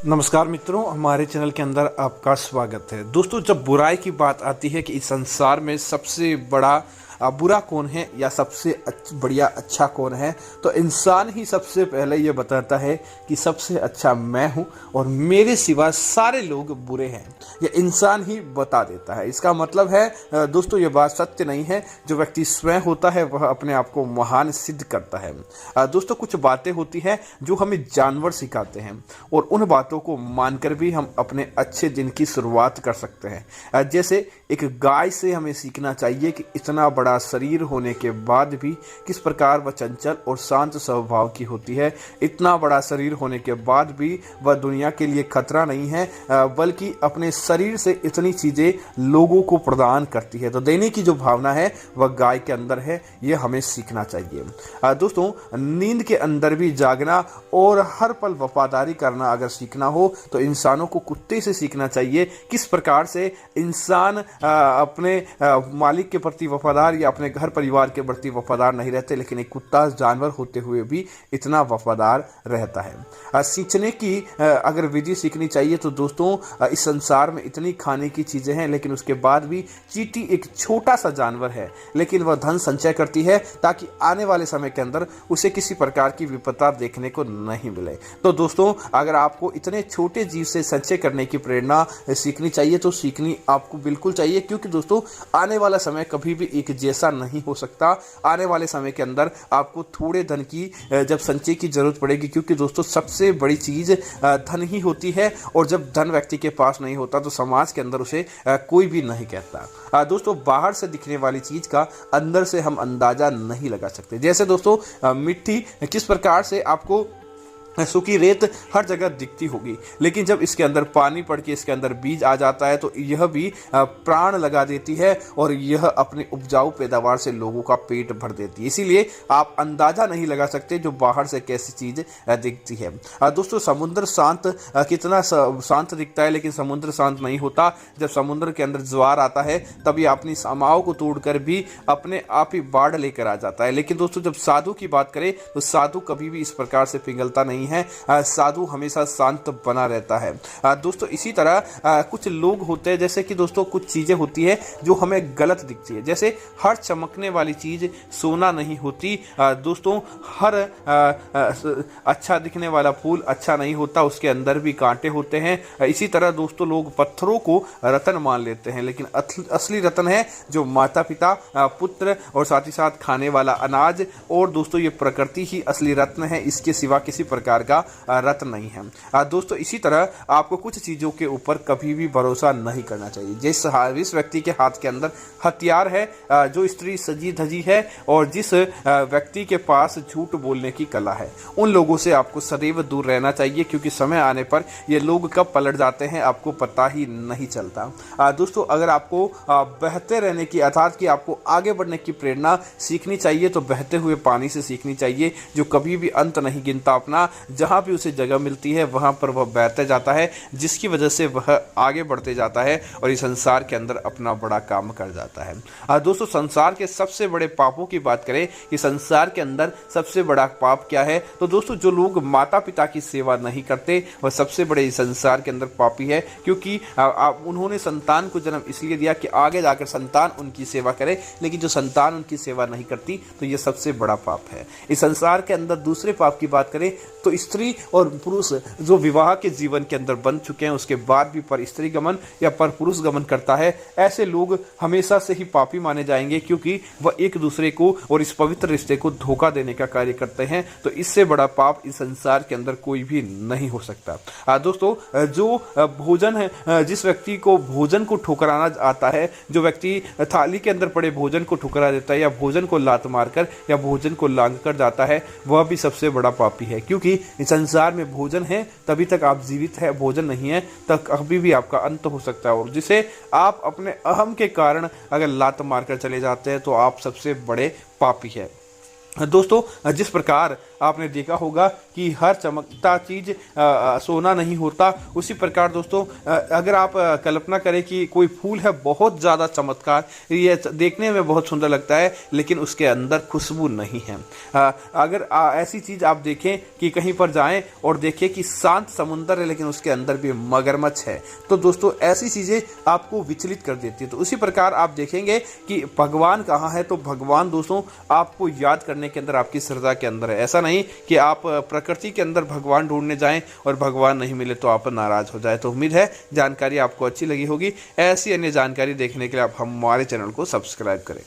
नमस्कार मित्रों, हमारे चैनल के अंदर आपका स्वागत है। दोस्तों, जब बुराई की बात आती है कि इस संसार में सबसे बड़ा बुरा कौन है या सबसे बढ़िया अच्छा कौन है, तो इंसान ही सबसे पहले ये बताता है कि सबसे अच्छा मैं हूँ और मेरे सिवा सारे लोग बुरे हैं। ये इंसान ही बता देता है। इसका मतलब है दोस्तों, ये बात सत्य नहीं है। जो व्यक्ति स्वयं होता है वह अपने आप को महान सिद्ध करता है। दोस्तों, कुछ बातें होती हैं जो हमें जानवर सिखाते हैं और उन बातों को मानकर भी हम अपने अच्छे दिन की शुरुआत कर सकते हैं। जैसे एक गाय से हमें सीखना चाहिए कि इतना बड़ा शरीर होने के बाद भी किस प्रकार वह चंचल और शांत स्वभाव की होती है। इतना बड़ा शरीर होने के बाद भी वह दुनिया के लिए खतरा नहीं है, बल्कि अपने शरीर से इतनी चीजें लोगों को प्रदान करती है। तो देने की जो भावना है वह गाय के अंदर है, यह हमें सीखना चाहिए। दोस्तों, नींद के अंदर भी जागना और हर पल वफादारी करना अगर सीखना हो तो इंसानों को कुत्ते से सीखना चाहिए। किस प्रकार से इंसान अपने मालिक के प्रति वफादार या अपने घर परिवार के प्रति वफादार नहीं रहते, लेकिन एक कुत्ता जानवर होते हुए भी इतना वफादार रहता है। सीखने की अगर विधि सीखनी चाहिए तो दोस्तों, इस संसार में इतनी खाने की चीजें हैं, लेकिन उसके बाद भी चींटी एक छोटा सा जानवर है, लेकिन वह धन संचय करती है ताकि आने वाले समय के अंदर उसे किसी प्रकार की विपदा देखने को नहीं मिले। तो दोस्तों, अगर आपको इतने छोटे जीव से संचय करने की प्रेरणा सीखनी चाहिए तो सीखनी आपको बिल्कुल चाहिए, क्योंकि दोस्तों आने वाला समय कभी भी एक जैसा नहीं हो सकता। आने वाले समय के अंदर आपको थोड़े धन की जब संचय की जरूरत पड़ेगी, क्योंकि दोस्तों सबसे बड़ी चीज धन ही होती है, और जब धन व्यक्ति के पास नहीं होता तो समाज के अंदर उसे कोई भी नहीं कहता। दोस्तों, बाहर से दिखने वाली चीज का अंदर से हम अंदाजा नहीं लगा सकते। जैसे दोस्तों, मिट्टी किस प्रकार से आपको सूखी रेत हर जगह दिखती होगी, लेकिन जब इसके अंदर पानी पड़ के इसके अंदर बीज आ जाता है तो यह भी प्राण लगा देती है और यह अपने उपजाऊ पैदावार से लोगों का पेट भर देती है। इसीलिए आप अंदाजा नहीं लगा सकते जो बाहर से कैसी चीज दिखती है। दोस्तों, समुद्र शांत कितना शांत दिखता है, लेकिन समुद्र शांत नहीं होता। जब समुद्र के अंदर ज्वार आता है तभी अपनी सीमाओं को तोड़कर भी अपने आप ही बाढ़ लेकर आ जाता है। लेकिन दोस्तों, जब साधु की बात करें तो साधु कभी भी इस प्रकार से पिघलता नहीं है। साधु हमेशा शांत बना रहता है। दोस्तों, इसी तरह कुछ लोग होते हैं, जैसे कि दोस्तों कुछ चीजें होती है जो हमें गलत दिखती है। जैसे हर चमकने वाली चीज सोना नहीं होती। दोस्तों, हर अच्छा दिखने वाला फूल अच्छा नहीं होता, उसके अंदर भी कांटे होते हैं। इसी तरह दोस्तों, लोग पत्थरों को रतन मान लेते हैं, लेकिन असली रतन है जो माता पिता, पुत्र और साथ ही साथ खाने वाला अनाज। और दोस्तों, ये प्रकृति ही असली रत्न है, इसके सिवा किसी प्रकार का रत्न नहीं है। दोस्तों, इसी तरह आपको कुछ चीजों के ऊपर कभी भी भरोसा नहीं करना चाहिए। जिस व्यक्ति के हाथ के अंदर हथियार है, जो स्त्री सजी धजी है और जिस व्यक्ति के पास झूठ बोलने की कला है, उन लोगों से आपको सदैव दूर रहना चाहिए, क्योंकि समय आने पर ये लोग कब पलट जाते हैं आपको पता ही नहीं चलता। दोस्तों, अगर आपको बहते रहने की अर्थात कि आपको आगे बढ़ने की प्रेरणा सीखनी चाहिए तो बहते हुए पानी से सीखनी चाहिए, जो कभी भी अंत नहीं गिनता अपना। जहां भी उसे जगह मिलती है वहां पर वह बहते जाता है, जिसकी वजह से वह आगे बढ़ते जाता है और इस संसार के अंदर अपना बड़ा काम कर जाता है। दोस्तों, संसार के सबसे बड़े पापों की बात करें कि संसार के अंदर सबसे बड़ा पाप क्या है, तो दोस्तों जो लोग माता पिता की सेवा नहीं करते वह सबसे बड़े इस संसार के अंदर पापी है, क्योंकि उन्होंने संतान को जन्म इसलिए दिया कि आगे जाकर संतान उनकी सेवा करे, लेकिन जो संतान उनकी सेवा नहीं करती तो यह सबसे बड़ा पाप है। इस संसार के अंदर दूसरे पाप की बात करें तो स्त्री और पुरुष जो विवाह के जीवन के अंदर बन चुके हैं उसके बाद भी पर स्त्री गमन या पर पुरुष गमन करता है, ऐसे लोग हमेशा से ही पापी माने जाएंगे, क्योंकि वह एक दूसरे को और इस पवित्र रिश्ते को धोखा देने का कार्य करते हैं। तो इससे बड़ा पाप इस संसार के अंदर कोई भी नहीं हो सकता। दोस्तों, जो भोजन है, जिस व्यक्ति को भोजन को ठुकराना आता है, जो व्यक्ति थाली के अंदर पड़े भोजन को ठुकरा देता है या भोजन को लात मारकर या भोजन को लांग कर जाता है, वह भी सबसे बड़ा पापी है, क्योंकि इस संसार में भोजन है तभी तक आप जीवित है, भोजन नहीं है तब कभी भी आपका अंत हो सकता है। और जिसे आप अपने अहम के कारण अगर लात मारकर चले जाते हैं तो आप सबसे बड़े पापी है। दोस्तों जिस प्रकार आपने देखा होगा कि हर चमकता चीज़ सोना नहीं होता, उसी प्रकार दोस्तों अगर आप कल्पना करें कि कोई फूल है बहुत ज़्यादा चमत्कार, ये देखने में बहुत सुंदर लगता है लेकिन उसके अंदर खुशबू नहीं है। अगर ऐसी चीज़ आप देखें कि कहीं पर जाएं और देखें कि शांत समुंदर है लेकिन उसके अंदर भी मगरमच्छ है, तो दोस्तों ऐसी चीज़ें आपको विचलित कर देती है। तो उसी प्रकार आप देखेंगे कि भगवान कहाँ है, तो भगवान दोस्तों आपको याद करने के अंदर, आपकी श्रद्धा के अंदर है। ऐसा नहीं कि आप प्रकृति के अंदर भगवान ढूंढने जाएं और भगवान नहीं मिले तो आप नाराज हो जाए। तो उम्मीद है जानकारी आपको अच्छी लगी होगी। ऐसी अन्य जानकारी देखने के लिए आप हमारे चैनल को सब्सक्राइब करें।